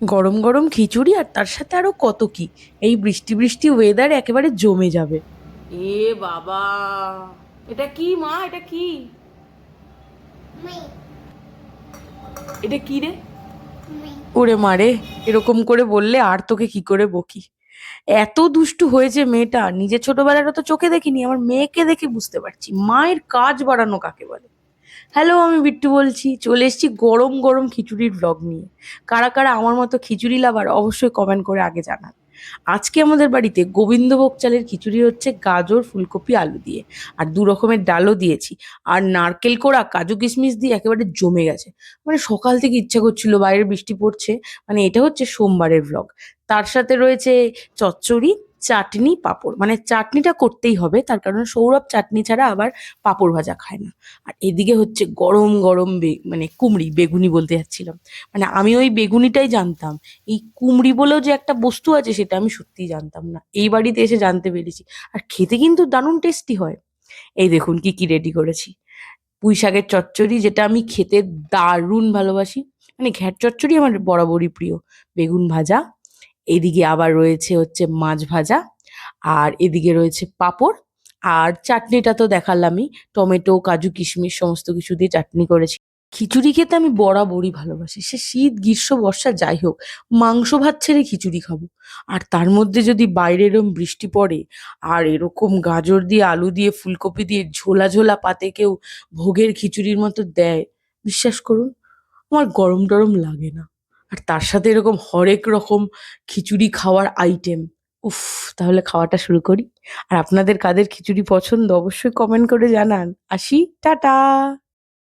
গরম গরম খিচুড়ি আর তার সাথে আরো কত কি। এই বৃষ্টি বৃষ্টি ওয়েদার একেবারে জমে যাবে। এ বাবা, এটা কি মা, এটা কি? এটা কি রে? ওরে মারে, এরকম করে বললে আর তোকে কি করে বকি। এত দুষ্টু হয়েছে মেয়েটা, নিজের ছোটবেলাটা তো চোখে দেখিনি, আমার মেয়েকে দেখে বুঝতে পারছি মায়ের কাজ বাড়ানো কাকে বলে। হ্যালো, আমি বিট্টু বলছি, চলে এসেছি গরম গরম খিচুড়ির ব্লগ নিয়ে। কারা কারা আমার মতো খিচুড়ি লাভার অবশ্যই কমেন্ট করে আগে জানান। আজকে আমাদের বাড়িতে গোবিন্দভোগ চালের খিচুড়ি হচ্ছে গাজর ফুলকপি আলু দিয়ে, আর দু রকমের ডালও দিয়েছি। আর নারকেল কোড়া কাজু কিশমিশ দিয়ে একেবারে জমে গেছে। মানে সকাল থেকে ইচ্ছা করছিল, বাইরে বৃষ্টি পড়ছে, মানে এটা হচ্ছে সোমবারের ব্লগ। তার সাথে রয়েছে চচ্চড়ি, চাটনি, পাঁপড়। মানে চাটনিটা করতেই হবে, তার কারণ সৌরভ চাটনি ছাড়া আবার পাঁপড় ভাজা খায় না। আর এদিকে হচ্ছে গরম গরম মানে কুমড়ি, বেগুনি বলতে যাচ্ছিলাম। মানে আমি ওই বেগুনিটাই জানতাম, এই কুমড়ি বলেও যে একটা বস্তু আছে সেটা আমি সত্যিই জানতাম না, এই বাড়িতে এসে জানতে পেরেছি। আর খেতে কিন্তু দারুণ টেস্টি হয়। এই দেখুন কি কি রেডি করেছি। পুঁই শাকের চচ্চড়ি, যেটা আমি খেতে দারুণ ভালোবাসি, মানে ঘ্যাট চচ্চড়ি আমার বরাবরই প্রিয়। বেগুন ভাজা, এদিকে আবার রয়েছে হচ্ছে মাছ ভাজা, আর এদিকে রয়েছে পাঁপড়। আর চাটনিটা তো দেখালামই, টমেটো কাজু কিশমিশ সমস্ত কিছু দিয়ে চাটনি করেছি। খিচুড়ি খেতে আমি বরাবরই ভালোবাসি, সে শীত গ্রীষ্ম বর্ষা যাই হোক, মাংস ভাত ছেড়ে খিচুড়ি খাবো। আর তার মধ্যে যদি বাইরে এরম বৃষ্টি পড়ে, আর এরকম গাজর দিয়ে আলু দিয়ে ফুলকপি দিয়ে ঝোলা ঝোলা পাতে কেউ ভোগের খিচুড়ির মতো দেয়, বিশ্বাস করুন আমার গরম টরম লাগে না। আর তার সাথে এরকম হরেক রকম খিচুড়ি খাওয়ার আইটেম, উফ! তাহলে খাওয়াটা শুরু করি। আর আপনাদের কাদের খিচুড়ি পছন্দ অবশ্যই কমেন্ট করে জানান। আসি, টাটা।